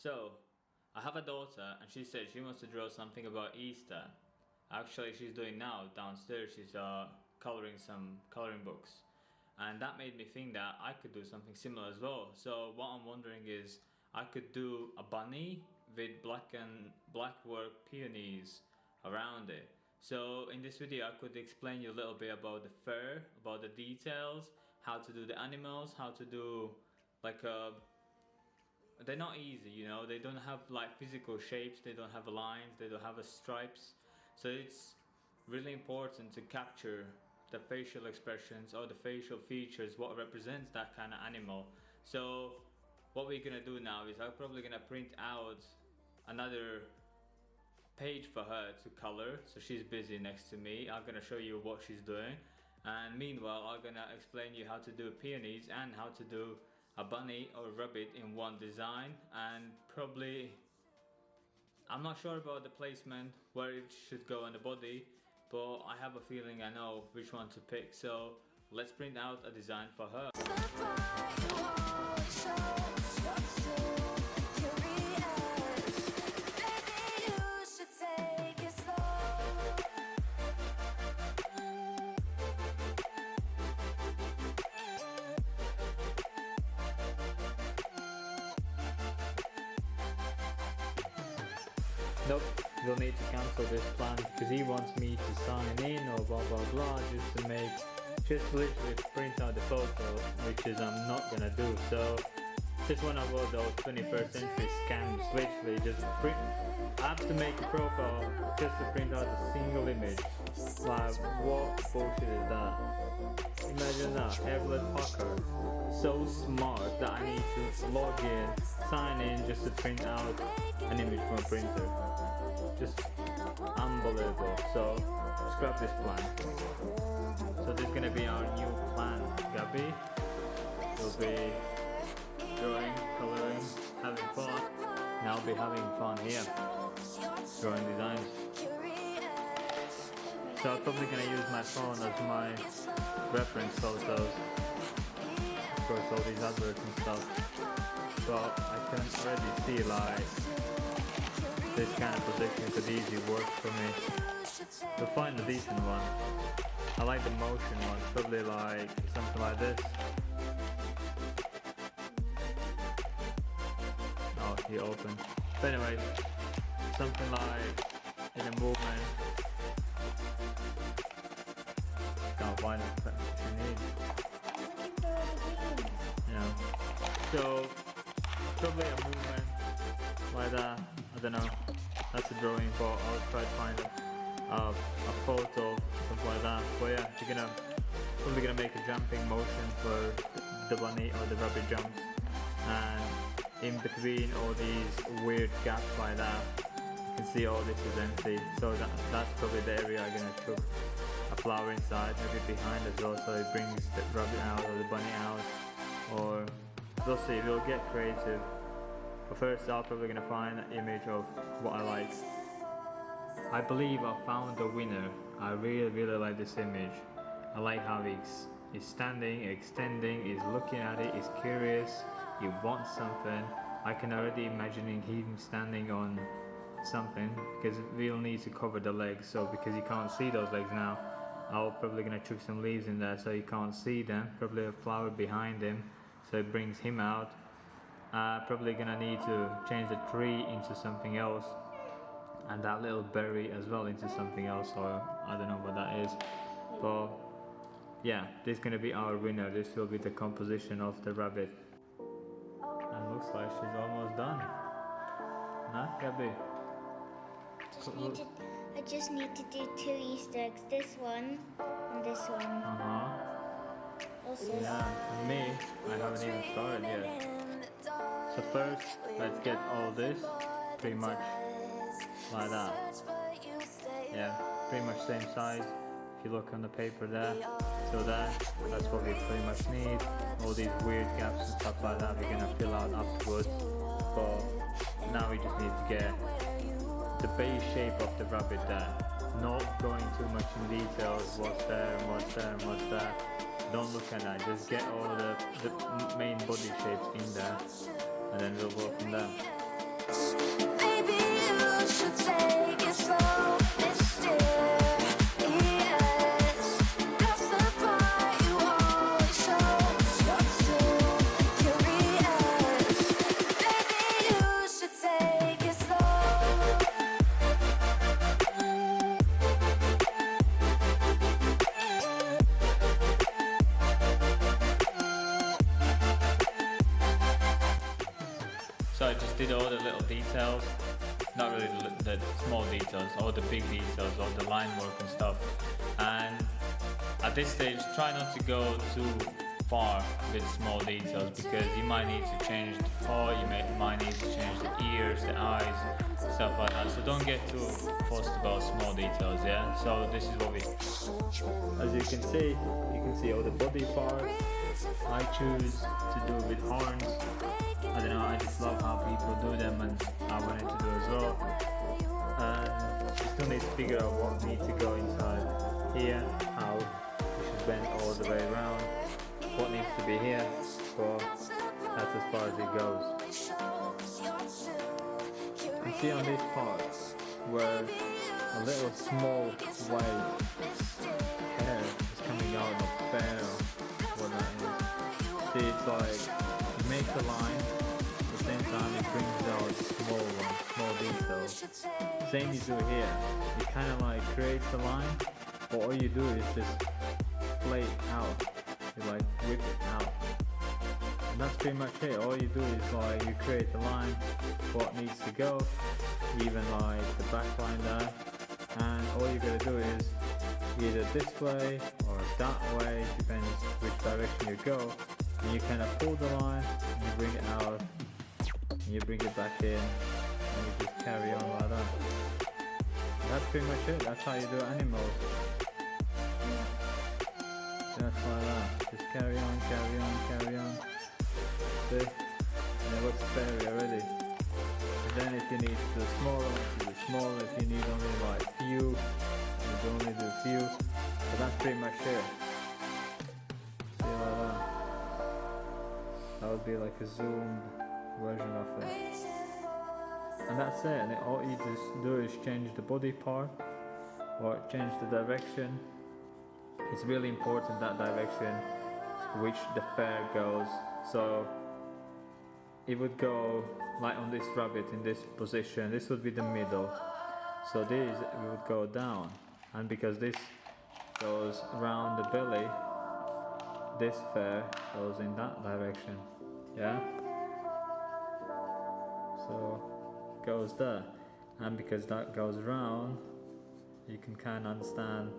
So, I have a daughter and she said she wants to draw something about Easter. Actually, she's doing now downstairs. She's coloring some coloring books. And that made me think that I could do something similar as well. So what I'm wondering is I could do a bunny with black work peonies around it. So in this video I could explain you a little bit about the fur, about the details, how to do the animals, how to do like they're not easy, you know, they don't have like physical shapes, they don't have lines, they don't have stripes. So it's really important to capture the facial expressions or the facial features, what represents that kind of animal. So what we're gonna do now is I'm probably gonna print out another page for her to color. So she's busy next to me. I'm gonna show you what she's doing, and meanwhile I'm gonna explain you how to do peonies and how to do a bunny or a rabbit in one design. And probably, I'm not sure about the placement, where it should go on the body, but I have a feeling I know which one to pick. So let's print out a design for her. Nope, you'll need to cancel this plan because he wants me to sign in or blah blah blah just literally print out the photo, which is I'm not gonna do. So just one of those 21st century scams, literally just print. I have to make a profile just to print out a single image. Like, what bullshit is that? Imagine that, Evelyn Packard, so smart that I need to log in, sign in just to print out an image from a printer. Just unbelievable. So scrap this plan. So this is gonna be our new plan, Gabby. We'll be drawing, coloring, having fun. And I'll be having fun here, drawing designs. So I'm probably gonna use my phone as my reference photos. Of course, all these adverts and stuff. But I can already see like this kind of position could easily work for me. We'll find a decent one. I like the motion one, probably like something like this. Oh, he opened. But anyway, something like in a movement. Can't find it, but you need. Yeah. So probably a movement like that. I don't know. That's a drawing, but I'll try to find a photo, something like that. But yeah, you're probably gonna make a jumping motion for the bunny or the rabbit jumps, and in between all these weird gaps like that, you can see all this is empty. So that's probably the area I'm gonna chuck a flower inside, maybe behind as well, so it brings the rabbit out or the bunny out, or we'll see. We'll get creative. But first I'm probably gonna find an image of what I like. I believe I found the winner. I really like this image. I like how he's standing, extending, he's looking at it, he's curious, he wants something. I can already imagining him standing on something, because we'll need to cover the legs. So because you can't see those legs now, I'm probably gonna chuck some leaves in there so you can't see them. Probably a flower behind him, so it brings him out. Probably gonna need to change the tree into something else, and that little berry as well into something else, or I don't know what that is. But yeah, this is gonna be our winner. This will be the composition of the rabbit. And looks like she's almost done. Nah, Gabby? I just need to do 2 Easter eggs. This one and this one. Also, yeah, and me, I haven't even started yet. So first, let's get all this pretty much like that. Yeah, pretty much same size. If you look on the paper there, so that's what we pretty much need. All these weird gaps and stuff like that we're gonna fill out afterwards. But now we just need to get the base shape of the rabbit there. Not going too much in details, what's there and what's there and what's there. Don't look at that, just get all the main body shapes in there, and then we'll go from there. Maybe you should take it slow, mysterious. That's the part you always show. You're too curious. Maybe you should take it slow. So I just did all the little details, not really the small details, all the big details, all the line work and stuff. And at this stage, try not to go too far with small details, because you might need to change the paw, might need to change the ears, the eyes, stuff like that. So don't get too fussed about small details, yeah? So this is what we... As you can see all the body parts. I choose to do with horns. I don't know, I just love how people do them, and I wanted to do as well. And you still need to figure out what needs to go inside here, how you should bend all the way around, what needs to be here, but that's as far as it goes. You see on this part where a little small white hair is coming out of the fair, what that is. See, it's like, it makes a line, at the same time it brings out small details. Same you do here, it kind of like creates a line, but all you do is just play it out, you like whip it out. And that's pretty much it. All you do is like, you create the line, what needs to go, even like the back line there, and all you gotta do is either this way or that way, depends which direction you go. And you kind of pull the line, and you bring it out, and you bring it back in, and you just carry on like that. And that's pretty much it. That's how you do animals. Just like that. Just carry on. See? And it looks fairy already. And then if you need to do smaller ones, you do smaller. If you need only like few, you only do few. But that's pretty much it. See, like that. That would be like a zoomed version of it. And that's it. And all you just do is change the body part or change the direction. It's really important, that direction which the fair goes. So it would go like on this rabbit in this position. This would be the middle. So this would go down. And because this goes around the belly, this fair goes in that direction, yeah? So it goes there, and because that goes around, you can kind of understand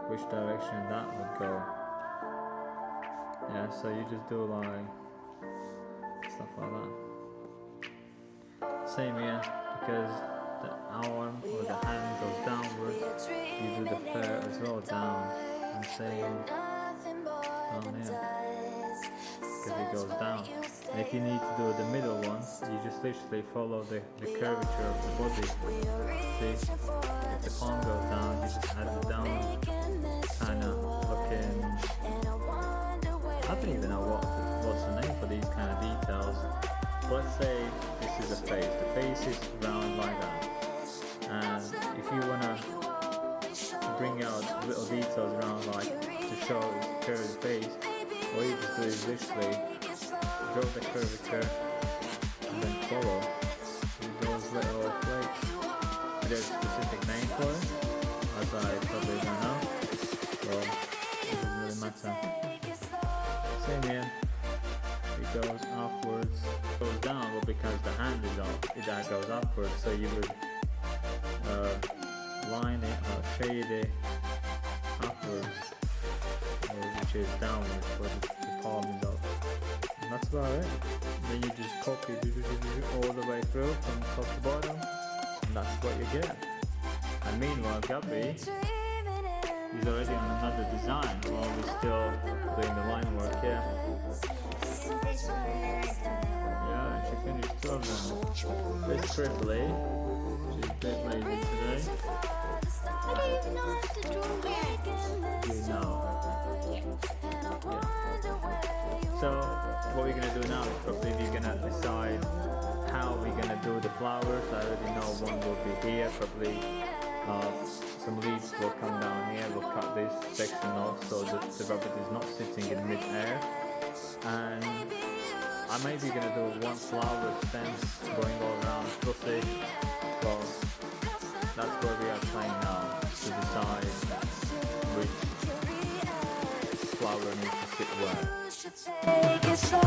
which direction that would go. Yeah, so you just do like stuff like that. Same here, because the arm or the hand goes downwards, you do the fair as well down, and same down here, because it goes down. And if you need to do the middle one, you just literally follow the curvature of the body. See, if the palm goes down, you just add it down, kind of looking, I don't even know what's the name for these kind of details. Let's say this is a face. The face is round like that, and if you want to bring out little details around, like to show its curved face, all you just do is literally draw the curvature and then follow with those little flakes. There's a specific name for it, as I probably don't know, so it doesn't really matter. Same here, it goes upwards, goes down, but because the hand is up, that goes upwards, so you would line it or shade it upwards, which is downwards, but the palm is up. And that's about it. Then you just copy all the way through from top to bottom, and that's what you get. And meanwhile, Gabby is already on another design while we're still doing the line work here. Yeah, and she finished two of them. This scribbly, she's a bit lazy today. I don't even know how to draw yet. You know. Yeah. So what we're gonna do now is probably we're gonna decide how we're gonna do the flowers. I already know one will be here, probably some leaves will come down here. We'll cut this section off so that the rabbit is not sitting in mid-air. And I may be gonna do one flower stem going all around, we'll see. Well, that's where we are trying now, to decide which flower needs to sit where. Take it slow.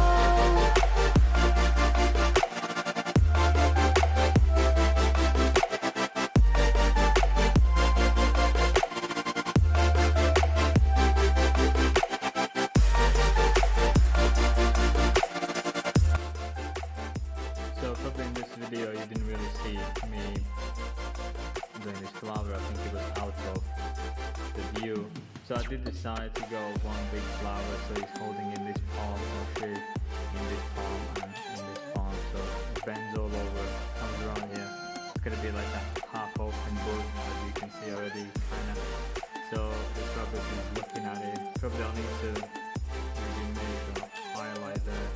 So probably in this video you didn't really see me doing this flower. I think it was out of the view. So I did decide to go one big flower, so he's holding in this palm, or she in this palm and in this palm, so it bends all over, comes around here. It's gonna be like a half open bud, as you can see already, kinda. So this rabbit is looking at it. Probably I'll need to maybe make a highlight there,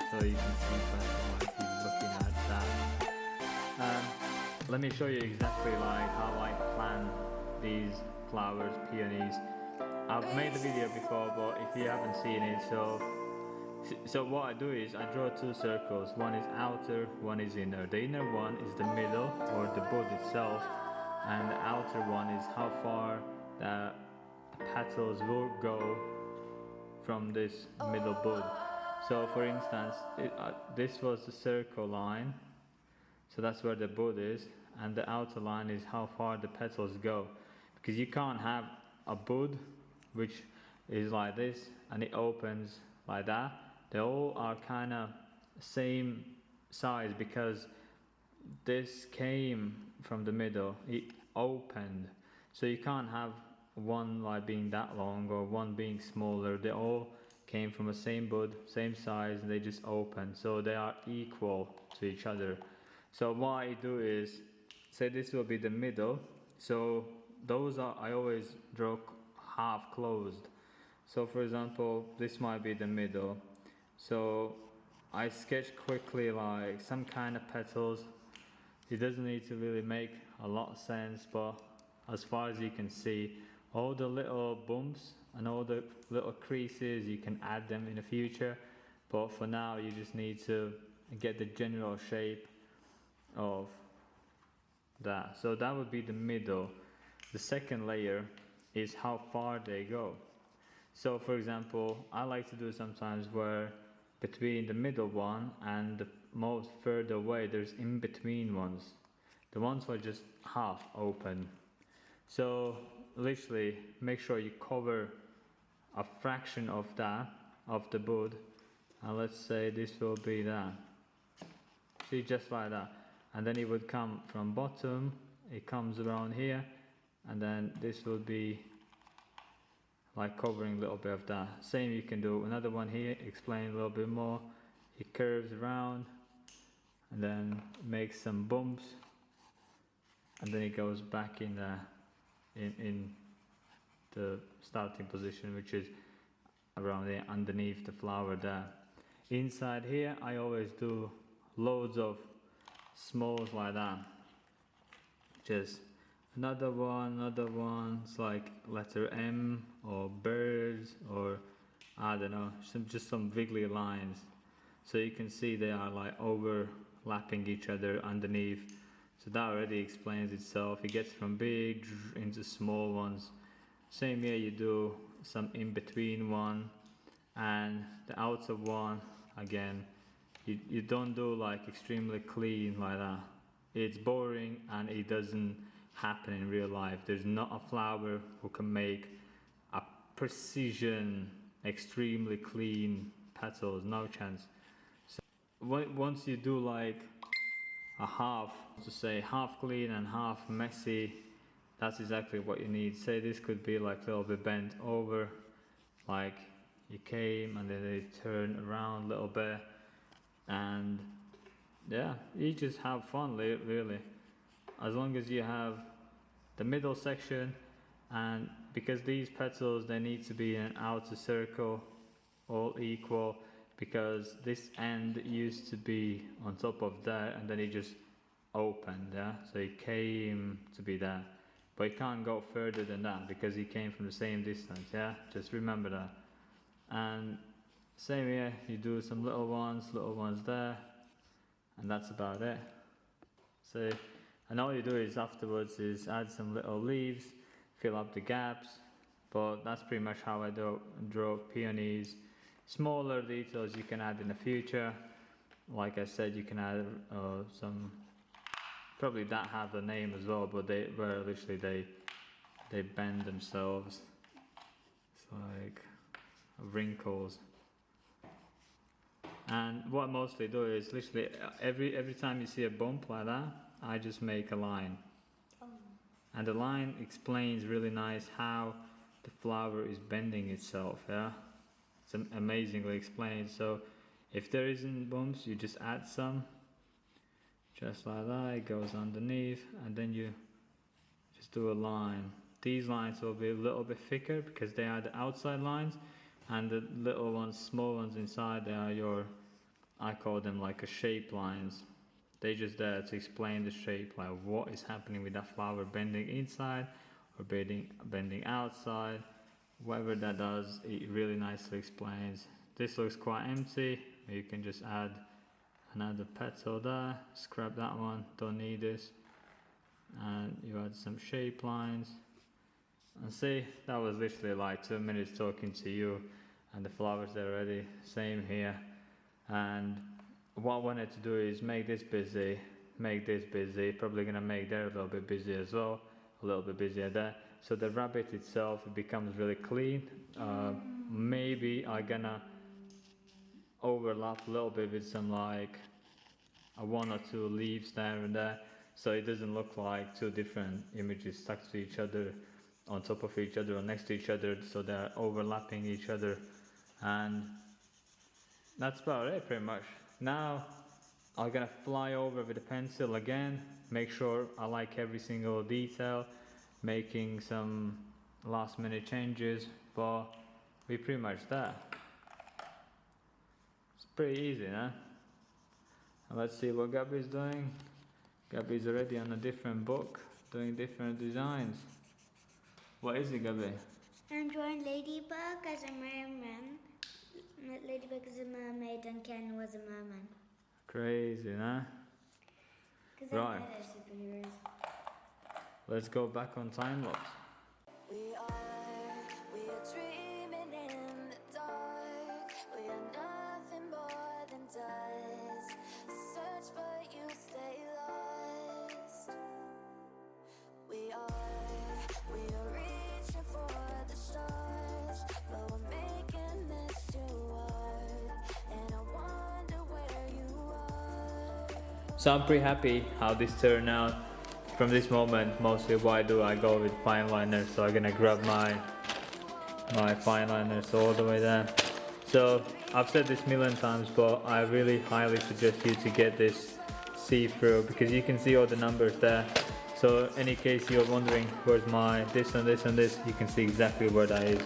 so you can see better like he's looking at that. Let me show you exactly like how I plan these flowers, peonies. I've made a video before, but if you haven't seen it, so what I do is I draw two circles. One is outer, one is inner. The inner one is the middle, or the bud itself, and the outer one is how far the petals will go from this middle bud. So for instance, this was the circle line, so that's where the bud is, and the outer line is how far the petals go, because you can't have a bud which is like this and it opens like that. They all are kind of same size, because this came from the middle, it opened, so you can't have one like being that long or one being smaller. They all came from the same bud, same size, and they just open, so they are equal to each other. So what I do is, say this will be the middle, so those are, I always draw half closed. So for example, this might be the middle, so I sketch quickly like some kind of petals. It doesn't need to really make a lot of sense, but as far as you can see, all the little bumps and all the little creases, you can add them in the future, but for now you just need to get the general shape of that. So that would be the middle. The second layer is how far they go. So for example, I like to do sometimes where between the middle one and the most further away, there's in between ones. The ones are just half open. So literally make sure you cover a fraction of that, of the bud, and let's say this will be that. See, just like that. And then it would come from bottom, it comes around here, and then this will be like covering a little bit of that. Same you can do another one here, explain a little bit more. It curves around and then makes some bumps, and then it goes back in the starting position, which is around there underneath the flower there. Inside here I always do loads of smalls like that. Just another one, it's like letter M or birds, or I don't know, just some wiggly lines. So you can see they are like overlapping each other underneath. So that already explains itself. It gets from big into small ones. Same here, you do some in between one, and the outer one again, you don't do like extremely clean like that. It's boring and it doesn't happen in real life. There's not a flower who can make a precision, extremely clean petals, no chance. So once you do like a half, to say half clean and half messy, that's exactly what you need. Say this could be like a little bit bent over, like you came and then they turn around a little bit, and yeah, you just have fun really, as long as you have the middle section. And because these petals, they need to be in an outer circle, all equal, because this end used to be on top of that and then it just opened, yeah, so he came to be there, but he can't go further than that because he came from the same distance, yeah, just remember that. And same here, you do some little ones there, and that's about it. So, and all you do is afterwards is add some little leaves, fill up the gaps, but that's pretty much how I draw peonies. Smaller details you can add in the future. Like I said, you can add some, probably that have the name as well, but literally they bend themselves. It's like wrinkles. And what I mostly do is literally every time you see a bump like that, I just make a line. And the line explains really nice how the flower is bending itself, yeah? It's amazingly explained. So if there isn't bumps, you just add some, just like that, it goes underneath, and then you just do a line. These lines will be a little bit thicker because they are the outside lines, and the little ones, small ones inside, they are your, I call them like a shape lines. They're just there to explain the shape, like what is happening with that flower bending inside or bending outside. Whatever that does, it really nicely explains. This looks quite empty. You can just add another petal there, scrap that one, don't need this. And you add some shape lines. And see, that was literally like 2 minutes talking to you, and the flowers there already. Same here. And what I wanted to do is make this busy, probably gonna make there a little bit busy as well, a little bit busier there. So the rabbit itself, it becomes really clean. Maybe I'm gonna overlap a little bit with some like one or two leaves there and there, so it doesn't look like two different images stuck to each other, on top of each other or next to each other, so they're overlapping each other. And that's about it pretty much. Now I'm gonna fly over with a pencil again, make sure I like every single detail, making some last minute changes, but we're pretty much there. It's pretty easy, huh? And let's see what Gabby's doing. Gabby's already on a different book, doing different designs. What is it, Gabby? I'm drawing Ladybug as a merman. Ladybug is a mermaid and Ken was a merman. Crazy, huh? Right. Superheroes. Let's go back on time lapse. We are dreaming in the dark. We are nothing more than dust. Search but you stay lost. We are reaching for the stars, but we're making this too hard. And I wonder where you are. So I'm pretty happy how this turned out. From this moment, mostly why do I go with fine liners? So I'm gonna grab my fine liners all the way there. So I've said this a million times, but I really highly suggest you to get this see-through, because you can see all the numbers there. So any case you're wondering where's my this and this and this, you can see exactly where that is,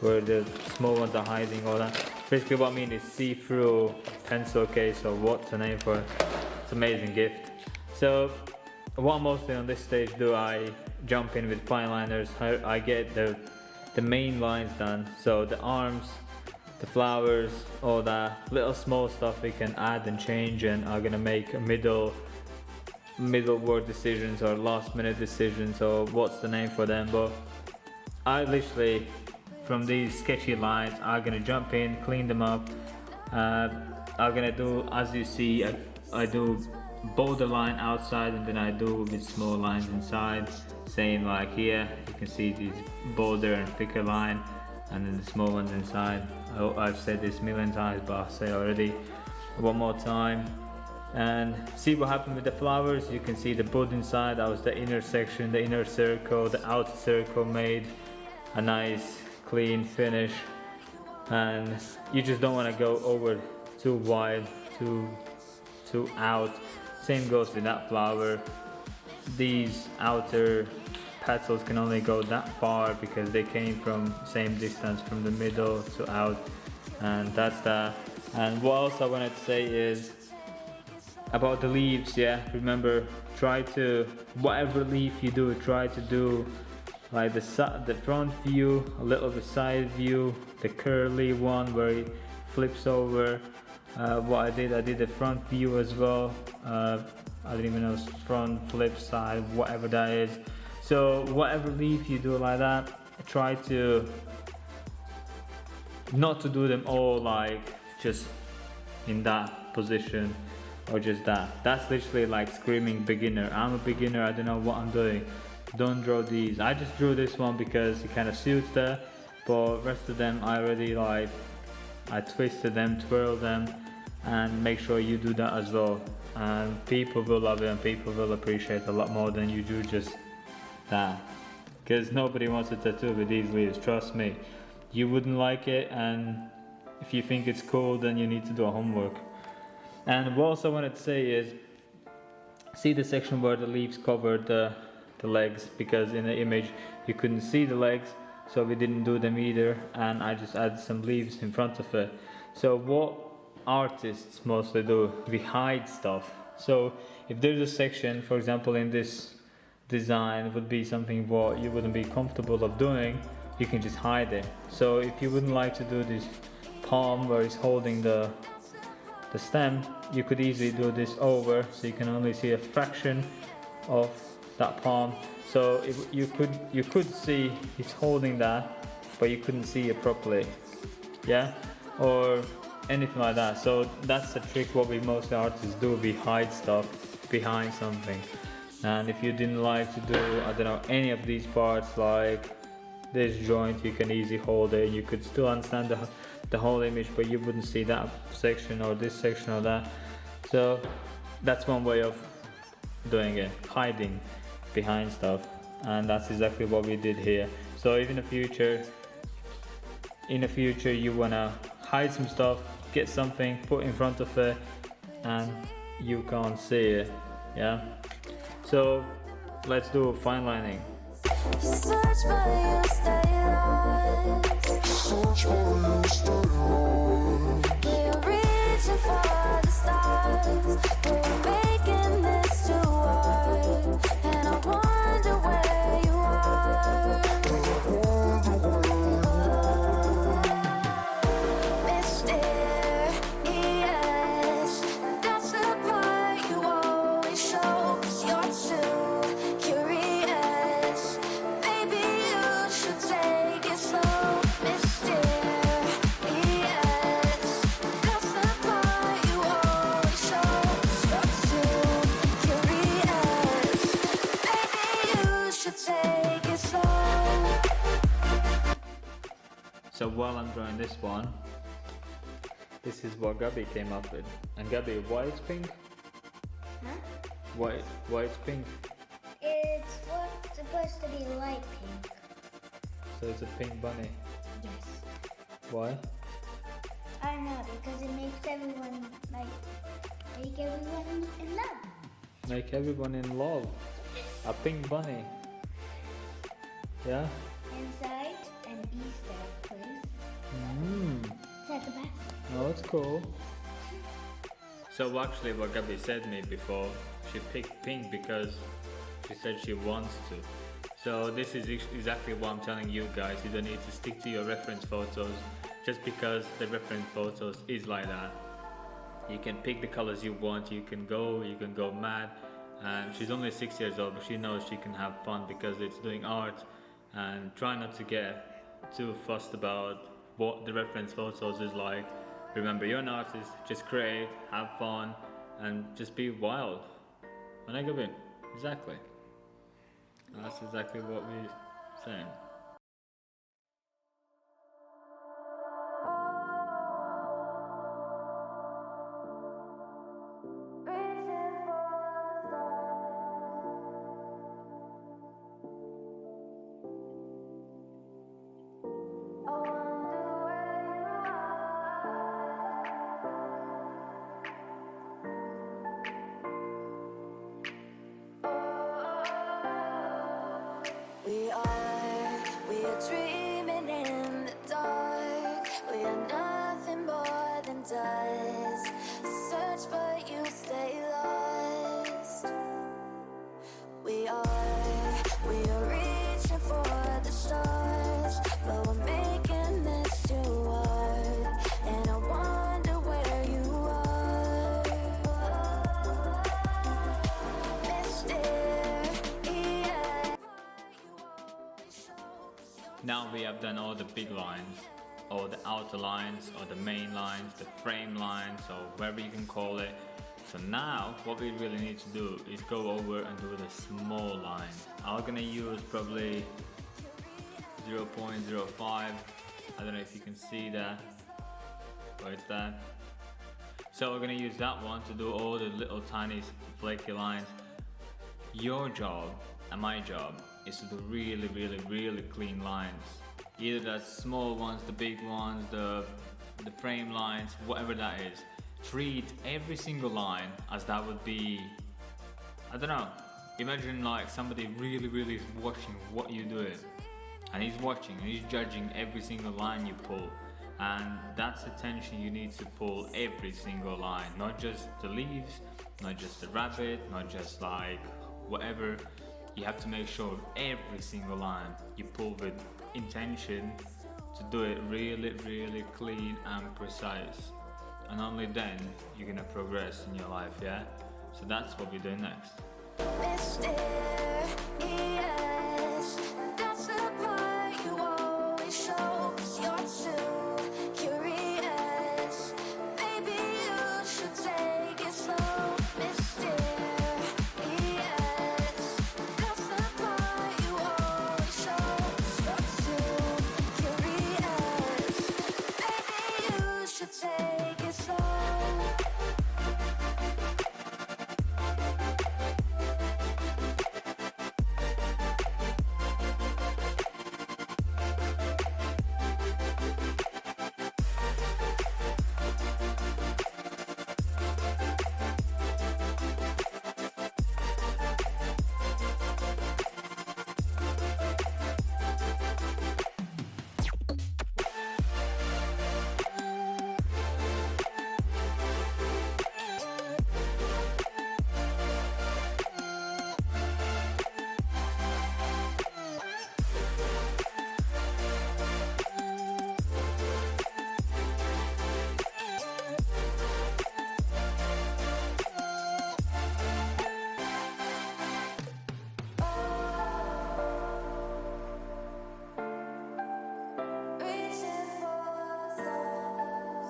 where the small ones are hiding, all that. Basically what I mean is see-through pencil case, or what's the name for it. It's an amazing gift. So what mostly on this stage do, I jump in with fine liners. I get the main lines done, so the arms, the flowers, all that little small stuff we can add and change, and are gonna make middle word decisions or last minute decisions, or what's the name for them. But I literally, from these sketchy lines, I'm gonna jump in, clean them up. I'm gonna do, as you see, I do borderline outside, and then I do with small lines inside. Same like here, you can see these bolder and thicker line, and then the small ones inside. I've said this a million times, but I'll say already one more time. And see what happened with the flowers. You can see the bud inside, that was the inner section, the inner circle, the outer circle made a nice clean finish. And you just don't want to go over too wide, too out. Same goes with that flower. These outer petals can only go that far because they came from same distance from the middle to out, and that's that. And what else I wanted to say is about the leaves, yeah, remember, try to, whatever leaf you do, try to do like the front view, a little bit side view, the curly one where it flips over. What I did the front view as well. I don't even know, front, flip side, whatever that is. So whatever leaf you do like that, try to not to do them all like just in that position or just that. That's literally like screaming beginner. I'm a beginner, I don't know what I'm doing. Don't draw these. I just drew this one because it kind of suits there, but rest of them I already like, I twisted them, twirled them, and make sure you do that as well. And people will love it and people will appreciate it a lot more than you do just that. Because nobody wants a tattoo with these leaves, trust me. You wouldn't like it, and if you think it's cool, then you need to do a homework. And what else I wanted to say is, see the section where the leaves covered the legs, because in the image you couldn't see the legs, so we didn't do them either, and I just added some leaves in front of it. So what artists mostly do, we hide stuff. So if there's a section, for example in this design would be something what you wouldn't be comfortable of doing, you can just hide it. So if you wouldn't like to do this palm where it's holding the stem, you could easily do this over, so you can only see a fraction of that palm. So you could see it's holding that, but you couldn't see it properly, yeah, or anything like that. So that's the trick what we mostly artists do, we hide stuff behind something. And if you didn't like to do, I don't know, any of these parts like this joint, you can easily hold it, you could still understand the whole image, but you wouldn't see that section or this section or that. So that's one way of doing it, hiding behind stuff, and that's exactly what we did here. So if in the future you wanna hide some stuff, get something put in front of it and you can't see it, yeah. So let's do fine lining. Search but you stay lost. We're reaching for the stars, but we're making this too hard. And I wonder where you are. Mysterious, that's the part you always show. 'Cause you're too curious. Maybe you should take it slow. Mysterious, that's the part you always show. 'Cause you're too curious. Maybe you should take it slow. So while I'm drawing this one, this is what Gabby came up with. And Gabby, why it's pink? Huh? Why it's pink? It's what's supposed to be light pink. So it's a pink bunny. Yes. Why? I know, because it makes everyone make everyone in love. Make everyone in love. A pink bunny. Yeah? Inside an Easter place. It's at the back. Oh, that's cool. So actually what Gabby said to me before, she picked pink because she said she wants to. So this is exactly what I'm telling you guys. You don't need to stick to your reference photos just because the reference photos is like that. You can pick the colors you want, you can go mad. And she's only 6 years old, but she knows she can have fun because it's doing art. And try not to get too fussed about what the reference photos is like. Remember, you're an artist, just create, have fun, and just be wild. And I go in. Exactly. That's exactly what we're saying. We are dreaming in the dark. We are nothing more than dust. Search but you stay lost. Now we have done all the big lines, or the outer lines, or the main lines, the frame lines, or whatever you can call it. So now what we really need to do is go over and do the small lines. I'm gonna use probably 0.05. I don't know if you can see that, or it's that. So we're gonna use that one to do all the little tiny flaky lines. Your job and my job is to do really clean lines. Either the small ones, the big ones, the frame lines, whatever that is. Treat every single line as that would be, I don't know, imagine like somebody really watching what you're doing. And he's watching and he's judging every single line you pull. And that's attention you need to pull every single line. Not just the leaves, not just the rabbit, not just like whatever. You have to make sure every single line you pull with intention to do it really clean and precise. And only then you're gonna progress in your life, yeah? So that's what we're doing next. Mysterious, that's the part you always show, 'cause you're too curious. Maybe you should take it slow. Mysterious, that's the part you always show, 'cause you're too curious. Maybe you should take it slow. Reaching for stars.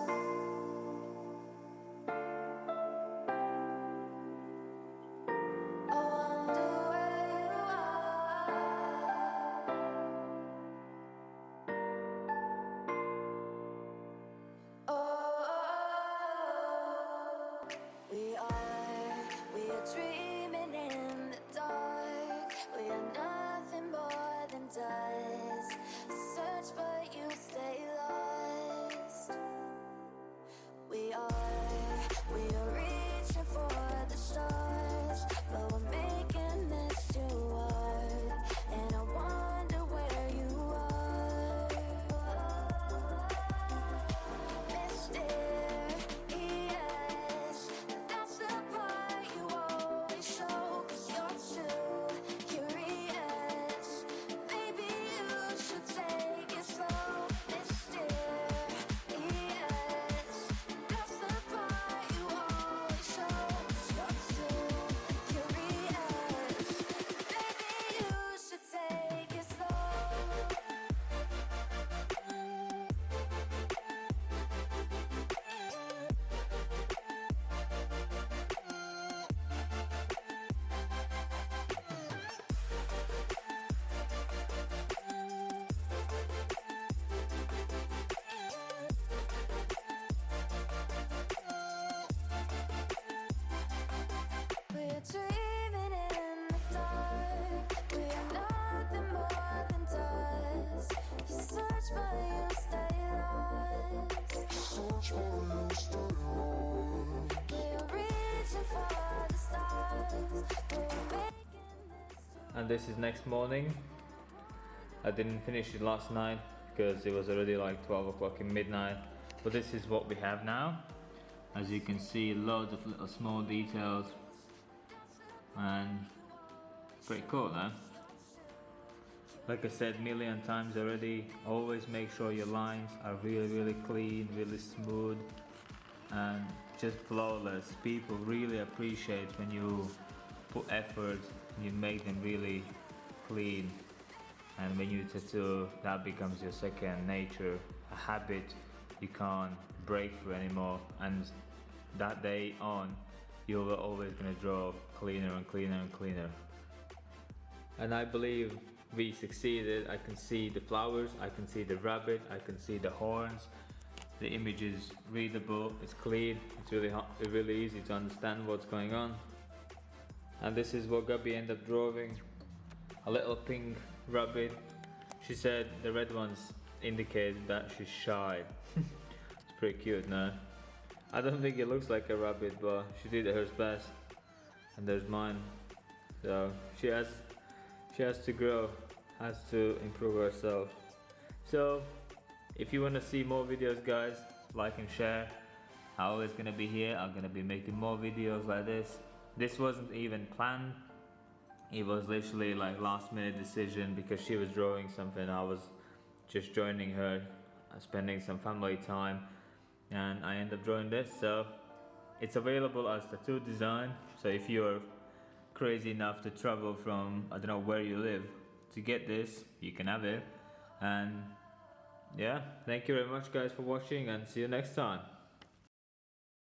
I wonder where you are. Oh, we are dreaming in the dark. We are nothing more than dust. Search but you stay lost. We are reaching for the stars, but we're making this too hard. And I wonder where you are. Mysterious, that's the part you always show, 'cause you're too curious. Maybe you should take it slow. Mysterious, that's the part you always show, 'cause you're too curious. Maybe you should take it slow. We're dreaming in the dark. We are nothing more than dust. You search but you stay lost. We are reaching for the stars, but we're making this. And this is next morning. I didn't finish it last night because it was already like 12 o'clock in midnight. But this is what we have now. As you can see, loads of little small details. And pretty cool, huh? Like I said a million times already, always make sure your lines are really clean, really smooth, and just flawless. People really appreciate when you put effort and you make them really clean. and when you tattoo, that becomes your second nature, a habit you can't break through anymore, and that day on you're always gonna draw cleaner and cleaner and cleaner. And I believe we succeeded. I can see the flowers, I can see the rabbit, I can see the horns. The image is readable, it's clean, it's really easy to understand what's going on. And this is what Gabby ended up drawing, a little pink rabbit. She said the red ones indicate that she's shy. It's pretty cute, no? I don't think it looks like a rabbit, but she did her best. And there's mine. So she has to grow, has to improve herself. So if you want to see more videos, guys, like and share. I'm always gonna be here. I'm gonna be making more videos like this. This wasn't even planned. It was literally like last minute decision because she was drawing something. I was just joining her, spending some family time, and I ended up drawing this. So it's available as tattoo design. So if you're crazy enough to travel from, I don't know where you live, to get this, you can have it. And yeah, thank you very much guys for watching, and see you next time.